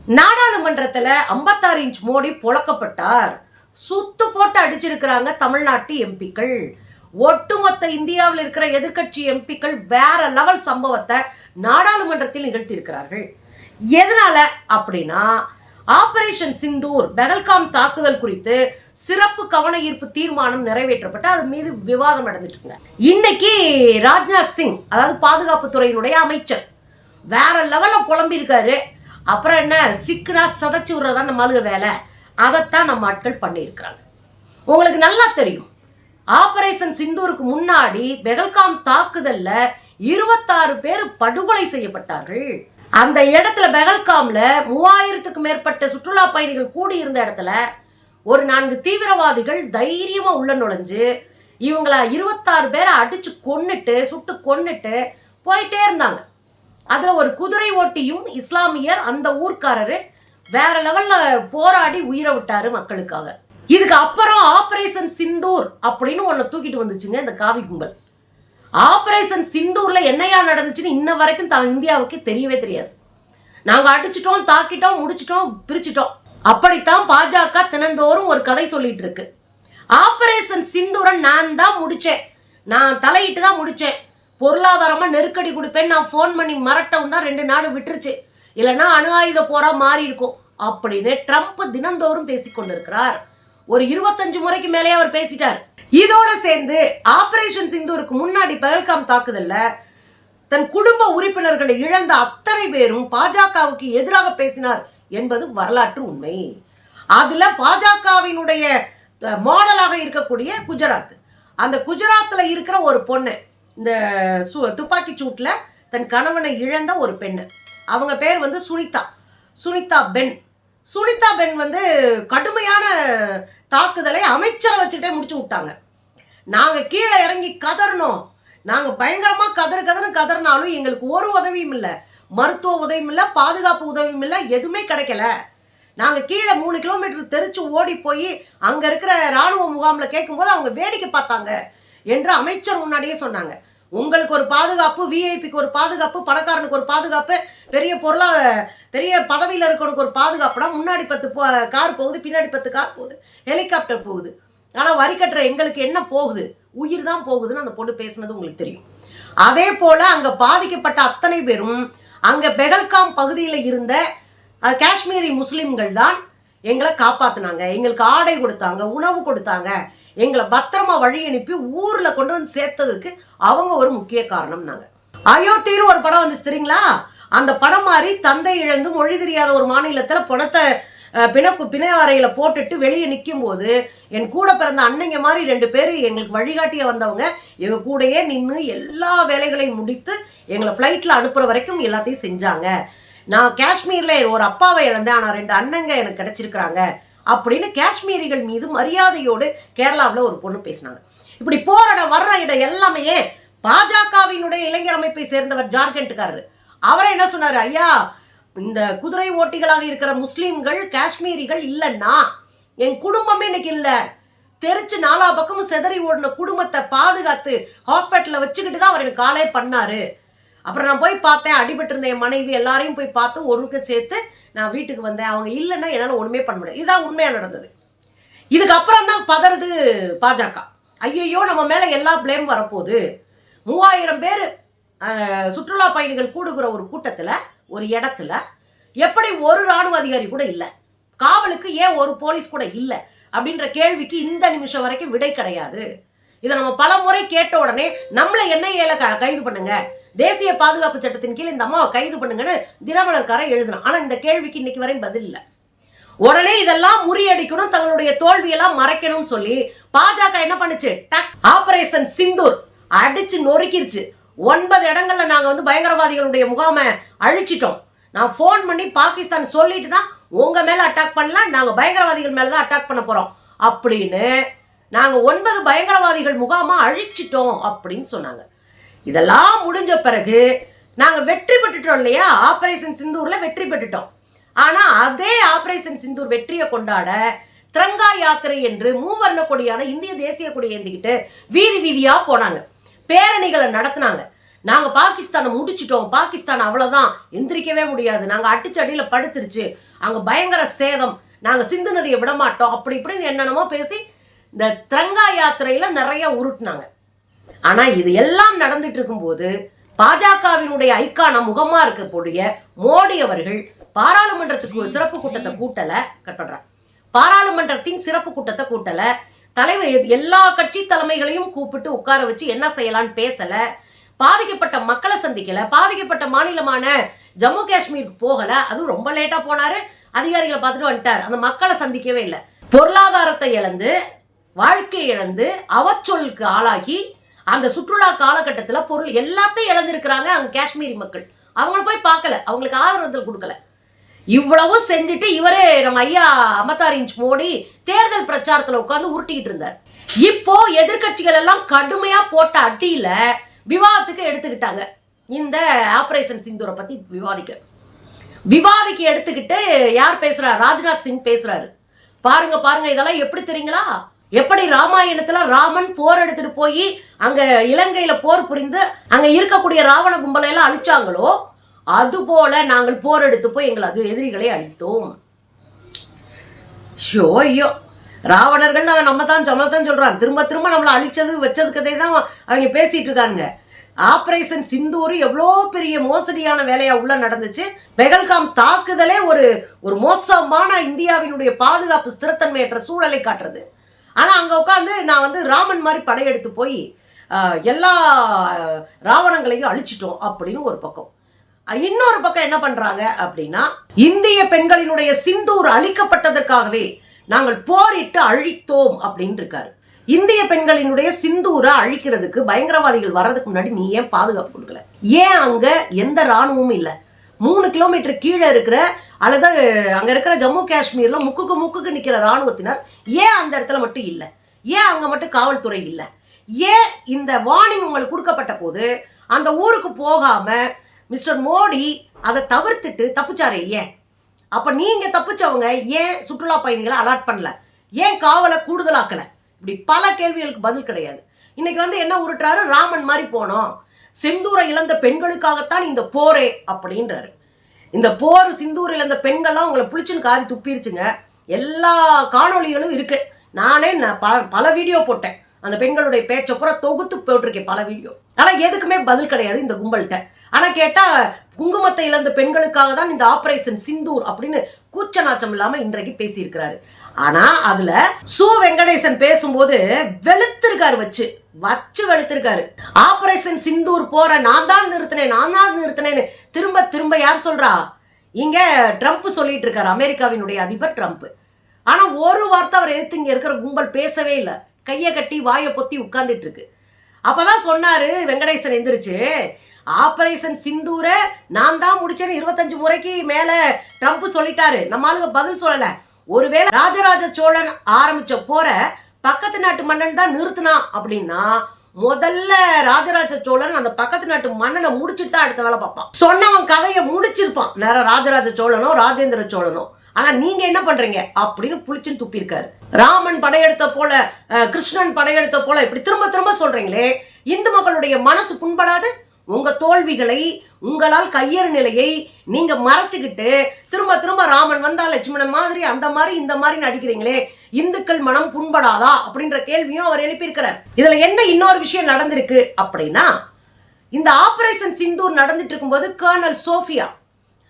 நாடாளுமன்றத்தில் 56 இன்ச் மோடி புழக்கப்பட்டார். சுத்து போட்டு அடிச்சிருக்கிறாங்க தமிழ்நாட்டு எம்பிக்கள். ஒட்டுமொத்த இந்தியாவில் இருக்கிற எதிர்கட்சி எம்பிக்கள் வேற லெவல் சம்பவத்தை நாடாளுமன்றத்தில் நிகழ்த்தியிருக்கிறார்கள். எதனால அப்படின்னா, ஆபரேஷன் சிந்தூர் பெஹல்காம் தாக்குதல் குறித்து சிறப்பு கவன ஈர்ப்பு தீர்மானம் நிறைவேற்றப்பட்டு அது மீது விவாதம் நடந்துட்டு இருங்க. இன்னைக்கு ராஜ்நாத் சிங், அதாவது பாதுகாப்புத்துறையினுடைய அமைச்சர், வேற லெவல்ல புலம்பி இருக்காரு. அப்புறம் என்ன, சிக்குனா சதைச்சு விடுறதான் நம்ம ஆளுக வேலை. அதைத்தான் நம்ம ஆட்கள் பண்ணியிருக்கிறாங்க. உங்களுக்கு நல்லா தெரியும், ஆபரேஷன் சிந்தூருக்கு முன்னாடி பெஹல்காம் தாக்குதல்ல 26 பேர் படுகொலை செய்யப்பட்டார்கள். அந்த இடத்துல பெஹல்காம்ல 3000க்கும் மேற்பட்ட சுற்றுலா பயணிகள் கூடியிருந்த இடத்துல ஒரு 4 தீவிரவாதிகள் தைரியமா உள்ள நுழைஞ்சு இவங்கள 26 பேரை அடிச்சு கொன்னுட்டு சுட்டு கொன்னுட்டு போயிட்டே இருந்தாங்க. அதுல ஒரு குதிரை ஓட்டியும் இஸ்லாமியர், அந்த ஊர்க்காரரு வேற லெவல்ல போராடி உயிரை விட்டாரு மக்களுக்காக. இதுக்கு அப்புறம் ஆபரேஷன் சிந்தூர் அப்படின்னு ஒன்னு தூக்கிட்டு வந்துச்சுங்க இந்த காவி கும்பல். ஆபரேஷன் சிந்தூர்ல என்னையா நடந்துச்சுன்னு இன்ன வரைக்கும் இந்தியாவுக்கு தெரியவே தெரியாது. நாங்க அடிச்சிட்டோம், தாக்கிட்டோம், முடிச்சிட்டோம், பிரிச்சிட்டோம். அப்படித்தான் பாஜக தினந்தோறும் ஒரு கதை சொல்லிட்டு இருக்கு. ஆபரேஷன் சிந்தூரை நான் தான் முடிச்சேன், நான் தலையிட்டு தான் முடிச்சேன், பொருளாதாரமா நெருக்கடி கொடுப்பேன், நான் போன் பண்ணி மிரட்டவும் தான் 2 நாடு விட்டுருச்சு, இல்லைன்னா அணு ஆயுத போரா மாறி இருக்கும் அப்படின்னு ட்ரம்ப் தினந்தோறும் பேசிக்கொண்டிருக்கிறார். ஒரு 25 முறைக்கு மேலே அவர் பேசிட்டார். இதோட சேர்ந்து ஆபரேஷன் சிந்தூருக்கு முன்னாடி பெஹல்காம் தாக்குதல்ல தன் குடும்ப உறுப்பினர்களை இழந்த அத்தனை பேரும் பாஜகவுக்கு எதிராக பேசினார் என்பது வரலாற்று உண்மை. அதுல பாஜகவினுடைய மாடலாக இருக்கக்கூடிய குஜராத், அந்த குஜராத்ல இருக்கிற ஒரு பொண்ணு, இந்த துப்பாக்கி சூட்ல தன் கணவனை இழந்த ஒரு பெண்ணு, அவங்க பேர் வந்து சுனிதா பென். சுனிதா பென் வந்து கடுமையான தாக்குதலை அமைச்சரை வச்சுக்கிட்டே முடிச்சு விட்டாங்க. நாங்க கீழே இறங்கி கதறணும், நாங்க பயங்கரமா கதறினாலும் எங்களுக்கு ஒரு உதவியும் இல்லை, மருத்துவ உதவியும் இல்லை, பாதுகாப்பு உதவியும் இல்லை, எதுவுமே கிடைக்கல. நாங்க கீழே 3 கிலோமீட்டர் தெரிச்சு ஓடி போய் அங்க இருக்கிற ராணுவ முகாம்ல கேட்கும்போது அவங்க வேடிக்கை பார்த்தாங்க என்று அமைச்சர் முன்னாடியே சொன்னாங்க. உங்களுக்கு ஒரு பாதுகாப்பு, விஐபிக்கு ஒரு பாதுகாப்பு, பணக்காரனுக்கு ஒரு பாதுகாப்பு, பெரிய பதவியில் இருக்கவனுக்கு ஒரு பாதுகாப்புனா முன்னாடி 10 கார் போகுது, பின்னாடி 10 கார் போகுது, ஹெலிகாப்டர் போகுது. ஆனால் வரி கட்டுற எங்களுக்கு என்ன போகுது, உயிர் தான் போகுதுன்னு அந்த பொண்ணு பேசுனது உங்களுக்கு தெரியும். அதே போல அங்கே பாதிக்கப்பட்ட அத்தனை பேரும் அங்கே பெஹல்காம் பகுதியில் இருந்த காஷ்மீரி முஸ்லிம்கள் தான் எங்களை காப்பாற்றினாங்க, எங்களுக்கு ஆடை கொடுத்தாங்க, உணவு கொடுத்தாங்க, எங்களை பத்திரமா வழி அனுப்பி ஊர்ல கொண்டு வந்து சேர்த்ததுக்கு அவங்க ஒரு முக்கிய காரணம். நாங்க அயோத்தின்னு ஒரு படம் வந்துச்சு தெரியுங்களா? அந்த படம் மாதிரி தந்தை இழந்து மொழி தெரியாத ஒரு மாநிலத்துல பணத்தை பிணையறையில போட்டுட்டு வெளியே நிற்கும் போது என் கூட பிறந்த அன்னைங்க மாதிரி 2 பேர் எங்களுக்கு வழிகாட்டிய வந்தவங்க எங்க கூடயே நின்று எல்லா வேலைகளையும் முடித்து எங்களை ஃப்ளைட்ல அனுப்புற வரைக்கும் எல்லாத்தையும் செஞ்சாங்க. நான் காஷ்மீர்ல ஒரு அப்பாவை இழந்தேன், ஆனா 2 அண்ணங்க எனக்கு கிடைச்சிருக்கிறாங்க அப்படின்னு காஷ்மீரிகள் மீது மரியாதையோடு கேரளாவில் ஒரு பொண்ணு பேசினாங்க. இப்படி போராட வர்ற இடம் எல்லாமே பாஜகவினுடைய இளைஞர் அமைப்பை சேர்ந்தவர் ஜார்க்கண்ட்காரரு. அவரை என்ன சொன்னாரு, ஐயா இந்த குதிரை ஓட்டிகளாக இருக்கிற முஸ்லீம்கள் காஷ்மீரிகள் இல்லைன்னா என் குடும்பமே இன்னைக்கு இல்லை, தெரிச்சு 4 பக்கமும் செதறி ஓடின குடும்பத்தை பாதுகாத்து ஹாஸ்பிட்டலில் வச்சுக்கிட்டு தான் அவர் எனக்கு காலே பண்ணாரு. அப்புறம் நான் போய் பார்த்தேன், அடிபட்டு இருந்த என் மனைவி எல்லாரையும் போய் பார்த்து ஒருக்கு சேர்த்து நான் வீட்டுக்கு வந்தேன், அவங்க இல்லைன்னா என்னால் ஒன்றுமே பண்ண முடியாது. இதுதான் உண்மையாக நடந்தது. இதுக்கப்புறம் தான் பதறது பாஜக. ஐயோ நம்ம மேலே எல்லா பிளேம் வரப்போகுது. 3000 பேர் சுற்றுலா பயணிகள் கூடுகிற ஒரு கூட்டத்தில், ஒரு இடத்துல எப்படி ஒரு ராணுவ அதிகாரி கூட இல்லை, காவலுக்கு ஏன் ஒரு போலீஸ் கூட இல்லை அப்படின்ற கேள்விக்கு இந்த நிமிஷம் வரைக்கும் விடை கிடையாது. இதை நம்ம பல முறை கேட்ட உடனே நம்மளை என்ஐஏல கைது பண்ணுங்க, தேசிய பாதுகாப்பு சட்டத்தின் கீழ் இந்த அம்மாவை கைது பண்ணுங்கன்னு தினமலர்காரன் எழுதுனான். ஆனா இந்த கேள்விக்கு இன்னைக்கு வரையும் பதில் இல்லை. உடனே இதெல்லாம் முறியடிக்கணும், தங்களுடைய தோல்வியெல்லாம் மறைக்கணும்னு சொல்லி பாஜக என்ன பண்ணுச்சு, ஆபரேஷன் சிந்தூர் அடிச்சு நொறுக்கிருச்சு. 9 இடங்கள்ல நாங்க வந்து பயங்கரவாதிகளுடைய முகாமை அழிச்சிட்டோம். நான் போன் பண்ணி பாகிஸ்தான் சொல்லிட்டு தான் உங்க மேல அட்டாக் பண்ணலாம், நாங்க பயங்கரவாதிகள் மேலதான் அட்டாக் பண்ண போறோம் அப்படின்னு நாங்க 9 பயங்கரவாதிகள் முகாமா அழிச்சிட்டோம் அப்படின்னு சொன்னாங்க. இதெல்லாம் முடிஞ்ச பிறகு நாங்க வெற்றி பெற்றுட்டோம் இல்லையா, ஆபரேஷன் சிந்தூர்ல வெற்றி பெற்றுட்டோம். ஆனா அதே ஆபரேஷன் சிந்தூர் வெற்றியை கொண்டாட திரங்கா யாத்திரை என்று மூவர்ண கொடியான இந்திய தேசிய கொடியை ஏந்திக்கிட்டு வீதி வீதியா போனாங்க, பேரணிகளை நடத்தினாங்க. நாங்க பாகிஸ்தானை முடிச்சிட்டோம், பாகிஸ்தான் அவ்வளவுதான், எந்திரிக்கவே முடியாது, நாங்க அடிச்சு அடியில படுத்துருச்சு, அங்க பயங்கர சேதம், நாங்க சிந்து நதியை விட மாட்டோம், அப்படி இப்படின்னு என்னென்னமோ பேசி இந்த திரங்கா யாத்திரையில நிறைய உருட்டுனாங்க. ஆனா இது எல்லாம் நடந்துட்டு இருக்கும்போது பாஜகவினுடைய ஐக்கான முகமா இருக்கக்கூடிய மோடி அவர்கள் பாராளுமன்றத்துக்கு ஒரு சிறப்பு கூட்டத்தை கூட்டல, பாராளுமன்றத்தின் சிறப்பு கூட்டத்தை கூட்டல, தலைவர் எல்லா கட்சி தலைமைகளையும் கூப்பிட்டு உட்கார வச்சு என்ன செய்யலான்னு பேசல, பாதிக்கப்பட்ட மக்களை சந்திக்கல, பாதிக்கப்பட்ட மாநிலமான ஜம்மு காஷ்மீருக்கு போகல, அதுவும் ரொம்ப லேட்டா போனாரு, அதிகாரிகளை பார்த்துட்டு வந்துட்டார், அந்த மக்களை சந்திக்கவே இல்லை. பொருளாதாரத்தை இழந்து வாழ்க்கை இழந்து அவச்சொலுக்கு ஆளாகி அந்த சுற்றுலா காலகட்டத்தில் பொருள் எல்லாத்தையும் இழந்திருக்கிறாங்க அங்க காஷ்மீரி மக்கள். அவங்கள போய் பார்க்கல, அவங்களுக்கு ஆதரவு கொடுக்கல. இவ்வளவு செஞ்சுட்டு இவரே நம்ம ஐயா 56 இன்ச் மோடி தேர்தல் பிரச்சாரத்துல உட்கார்ந்து உருட்டிக்கிட்டு இருந்தார். இப்போ எதிர்கட்சிகள் எல்லாம் கடுமையா போட்ட அட்டியில விவாதத்துக்கு எடுத்துக்கிட்டாங்க. இந்த ஆபரேஷன் சிந்தூரை பத்தி விவாதிக்க எடுத்துக்கிட்டு யார் பேசுறாரு? ராஜ்நாத் சிங் பேசுறாரு. பாருங்க பாருங்க, இதெல்லாம் எப்படி தெரியுங்களா? எப்படி ராமாயணத்துல ராமன் போர் எடுத்துட்டு போய் அங்க இலங்கையில போர் புரிந்து அங்க இருக்கக்கூடிய ராவண கும்பலை எல்லாம் அழிச்சாங்களோ, அதுபோல நாங்கள் போர் எடுத்து போய் எங்களது எதிரிகளை அழித்தோம். ஐயோ, ராவணர்கள் நம்ம தான் சொல்றாங்க, திரும்ப திரும்ப நம்மளை அழிச்சது வச்சது கதை தான் அவங்க பேசிட்டு இருக்காங்க. ஆபரேஷன் சிந்தூர் எவ்வளோ பெரிய மோசடியான வேலையா உள்ள நடந்துச்சு. பெகல்காம் தாக்குதலே ஒரு மோசமான இந்தியாவினுடைய பாதுகாப்பு ஸ்திரத்தன்மையற்ற சூழலை காட்டுறது. ஆனா அங்க உட்காந்து நான் ராமன் மாதிரி படையெடுத்து போய் எல்லா ராவணங்களையும் அழிச்சிட்டோம் அப்படின்னு ஒரு பக்கம். இன்னொரு பக்கம் என்ன பண்றாங்க அப்படின்னா, இந்திய பெண்களினுடைய சிந்தூர் அழிக்கப்பட்டதற்காகவே நாங்கள் போரிட்டு அழித்தோம் அப்படின்னு இருக்காரு. இந்திய பெண்களினுடைய சிந்தூரை அழிக்கிறதுக்கு பயங்கரவாதிகள் வர்றதுக்கு முன்னாடி நீ ஏன் பாதுகாப்பு கொடுக்கல? ஏன் அங்க எந்த ராணுவமும் இல்லை? 3 கிலோமீட்டர் கீழே இருக்கிற அல்லது அங்க இருக்கிற ஜம்மு காஷ்மீர்ல முக்குக்கு நிக்கிற ராணுவத்தினர் ஏன் அந்த இடத்துல மட்டும் இல்லை? ஏன் அங்க மட்டும் காவல்துறை இல்லை? ஏன் இந்த வார்னிங் உங்களுக்கு கொடுக்கப்பட்ட போது அந்த ஊருக்கு போகாம மிஸ்டர் மோடி அதை தவிர்த்துட்டு தப்பிச்சாரு? ஏன்? அப்ப நீங்க தப்பிச்சவங்க ஏன் சுற்றுலா பயணிகளை அலாட் பண்ணல? ஏன் காவலை கூடுதலாக்கல? இப்படி பல கேள்விகளுக்கு பதில் கிடையாது. இன்னைக்கு என்ன உருட்டுறாரு? ராமன் மாதிரி போனோம், சிந்தூரை இழந்த பெண்களுக்காகத்தான் இந்த போரே அப்படின்றாரு. இந்த போர் சிந்தூர் இழந்த பெண்கள்லாம் உங்களை புளிச்சுன்னு காரி துப்பிருச்சுங்க. எல்லா காணொலிகளும் இருக்கு. நானே பல வீடியோ போட்டேன், அந்த பெண்களுடைய பேச்சை பூரா தொகுத்து போட்டிருக்கேன், பல வீடியோ. ஆனா எதுக்குமே பதில் கிடையாது இந்த கும்பல்கிட்ட. ஆனா கேட்டா குங்குமத்தை இழந்த பெண்களுக்காக தான் இந்த ஆபரேஷன் சிந்தூர் அப்படின்னு கூச்ச நாச்சம் இல்லாம இன்றைக்கு பேசியிருக்கிறாரு. ஆனா அதுல சு வெங்கடேசன் பேசும்போது வெளுத்திருக்காரு, வச்சு வெளுத்திருக்காரு. ஆபரேஷன் சிந்தூர் போற நான் தான் நிறுத்தினேன்னு திரும்ப யார் சொல்றா? இங்க ட்ரம்ப் சொல்லிட்டு இருக்காரு, அமெரிக்காவினுடைய அதிபர் ட்ரம்ப். ஆனா ஒரு வார்த்தை அவர் எடுத்து இங்க இருக்கிற கும்பல் பேசவே இல்லை, கையை கட்டி வாயை பொத்தி உட்கார்ந்துட்டு இருக்கு. அப்பதான் சொன்னாரு வெங்கடேசன் எந்திரிச்சு, ஆபரேஷன் சிந்தூரை நான் தான் முடிச்சேன்னு 25 முறைக்கு மேல ட்ரம்ப் சொல்லிட்டாரு. நம்ம ஆளுங்க பதில் சொல்லல. ஒருவேளை ராஜராஜ சோழன் ஆரம்பிச்ச போற பக்கத்து நாட்டு மன்னன் தான் நிறுத்தினா அப்படின்னா, முதல்ல ராஜராஜ சோழன் அந்த பக்கத்து நாட்டு மன்னனை முடிச்சுட்டு தான் அடுத்த வேலை பார்ப்பான். சொன்னவன் கதையை முடிச்சிருப்பான், நேர ராஜராஜ சோழனோ ராஜேந்திர சோழனோ. ஆனா நீங்க என்ன பண்றீங்க அப்படின்னு புளிச்சுன்னு துப்பியிருக்காரு. ராமன் படையெடுத்த போல, கிருஷ்ணன் படையெடுத்த போல இப்படி திரும்ப சொல்றீங்களே, இந்து மக்களுடைய மனசு புண்படாது? உங்க தோல்விகளை, உங்களால் கையறு நிலையை நீங்க மறைச்சுக்கிட்டு திரும்ப ராமன் வந்தா லட்சுமணன் மாதிரி அந்த மாதிரி இந்த மாதிரி நடிக்கிறீங்களே, இந்துக்கள் மனம் புண்படாதா அப்படின்ற கேள்வியும் அவர் எழுப்பியிருக்கிறார். இதுல என்ன இன்னொரு விஷயம் நடந்திருக்கு அப்படின்னா, இந்த ஆபரேஷன் சிந்தூர் நடந்துட்டு இருக்கும்போது கர்னல் சோஃபியா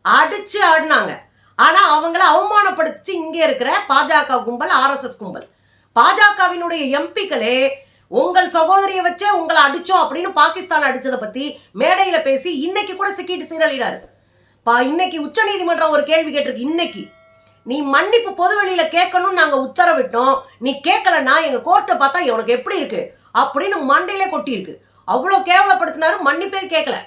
அடிச்சு ஆடினாங்க. ஆனா அவங்கள அவமானப்படுத்தி இங்க இருக்கிற பாஜக கும்பல், RSS கும்பல், பாஜகவினுடைய எம்பிக்களே உங்கள் சகோதரியை வச்சே உங்களை அடிச்சோம் அப்படின்னு பாகிஸ்தான் அடிச்சதை பத்தி மேடையில பேசி இன்னைக்கு கூட சிக்கிட்டு சீரழிறாரு. இன்னைக்கு உச்ச நீதிமன்றம் ஒரு கேள்வி கேட்டிருக்கு. இன்னைக்கு நீ மன்னிப்பு பொதுவெளியில கேட்கணும்னு நாங்க உத்தரவிட்டோம், நீ கேட்கலன்னா எங்க கோர்ட்டை பார்த்தா உனக்கு எப்படி இருக்கு அப்படின்னு மண்டையிலே கொட்டி இருக்கு. அவ்வளவு கேவலப்படுத்தினாரு, மன்னிப்பே கேட்கல.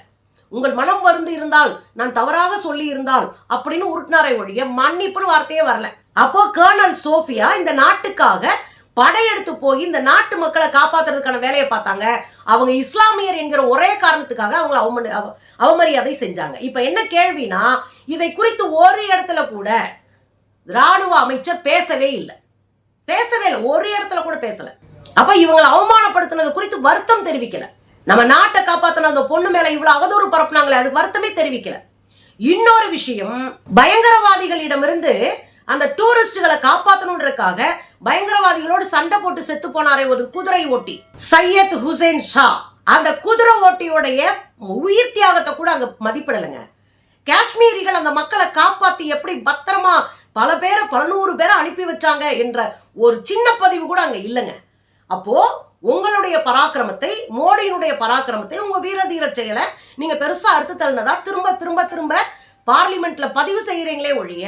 உங்கள் மனம் வருந்து இருந்தால், நான் தவறாக சொல்லி இருந்தால் அப்படின்னு உருட்டினாரை ஒழிய மன்னிப்புன்னு வார்த்தையே வரல. அப்போ கர்னல் சோஃபியா இந்த நாட்டுக்காக படையெடுத்து போய் இந்த நாட்டு மக்களை காப்பாத்துறதுக்கான வேலையை பார்த்தாங்க. அவங்க இஸ்லாமியர் என்கிற ஒரே காரணத்துக்காக அவங்களை அவமரியாதை செஞ்சாங்க. இப்ப என்ன கேள்வினா, இதை குறித்து ஒரு இடத்துல கூட ராணுவ அமைச்சர் பேசவே இல்லை, ஒரு இடத்துல கூட பேசல. அப்ப இவங்களை அவமானப்படுத்தினது குறித்து வருத்தம் தெரிவிக்கல. நம்ம நாட்டை காப்பாத்தின அந்த பொண்ணு மேல இவ்வளவு அவதூறு பரப்புனாங்களே, அதுக்கு வருத்தமே தெரிவிக்கல. இன்னொரு விஷயம், பயங்கரவாதிகளிடமிருந்து அந்த டூரிஸ்டுகளை காப்பாற்றணுன்றதுக்காக பயங்கரவாதிகளோடு சண்டை போட்டு செத்து போனாரே ஒரு குதிரை ஓட்டி, சையத் ஹுசேன் ஷா. அந்த குதிரை ஓட்டியோடைய உயிர் தியாகத்தை கூட அங்க மதிப்பிடலைங்க. காஷ்மீரிகள் அந்த மக்களை காப்பாத்தி எப்படி பத்திரமா பல பேரை 100 பேரை அனுப்பி வச்சாங்க என்ற ஒரு சின்ன பதிவு கூட அங்க இல்லைங்க. அப்போ உங்களுடைய பராக்கிரமத்தை, மோடியினுடைய பராக்கிரமத்தை, உங்க வீரதீர செயலை நீங்க பெருசா அறுத்து தள்ளினதா திரும்ப திரும்ப திரும்ப பார்லிமெண்ட்ல பதிவு செய்யறீங்களே ஒழிய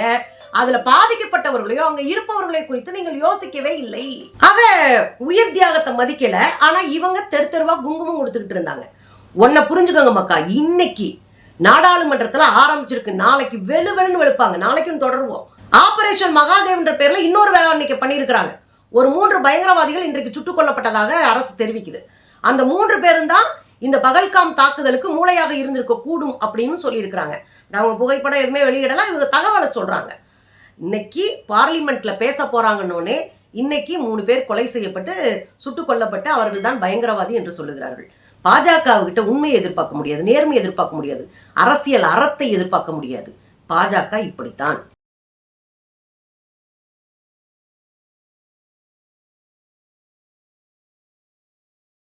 அதுல பாதிக்கப்பட்டவர்களையோ அங்க இருப்பவர்களை குறித்து நீங்கள் யோசிக்கவே இல்லை. ஆக உயிர் தியாகத்தை மதிக்கல. ஆனா இவங்க தெரு தெருவா குங்குமம் கொடுத்துக்கிட்டு இருந்தாங்க. ஒன்ன புரிஞ்சுக்கோங்க மக்கா, இன்னைக்கு நாடாளுமன்றத்துல ஆரம்பிச்சிருக்கு, நாளைக்கு வெளுன்னு வெளுப்பாங்க. நாளைக்கும் தொடருவோம். ஆபரேஷன் மகாதேவ் என்ற பேர்ல இன்னொரு வேலை இன்னைக்கு பண்ணியிருக்கிறாங்க. ஒரு 3 பயங்கரவாதிகள் இன்றைக்கு சுட்டுக் கொல்லப்பட்டதாக அரசு தெரிவிக்குது. அந்த 3 பேரும் தான் இந்த பகல்காம் தாக்குதலுக்கு மூளையாக இருந்திருக்க கூடும் அப்படின்னு சொல்லியிருக்கிறாங்க. அவங்க புகைப்படம் எதுவுமே வெளியிடலாம், இவங்க தகவலை சொல்றாங்க. இன்னைக்கு பார்லிமெண்ட்ல பேச போறாங்கன்னொன்னே இன்னைக்கு 3 பேர் கொலை செய்யப்பட்டு சுட்டுக் கொல்லப்பட்டு அவர்கள் தான் பயங்கரவாதி என்று சொல்லுகிறார்கள். பாஜகவிட்ட உண்மையை எதிர்பார்க்க முடியாது, நேர்மையை எதிர்பார்க்க முடியாது, அரசியல் அறத்தை எதிர்பார்க்க முடியாது. பாஜக இப்படித்தான்.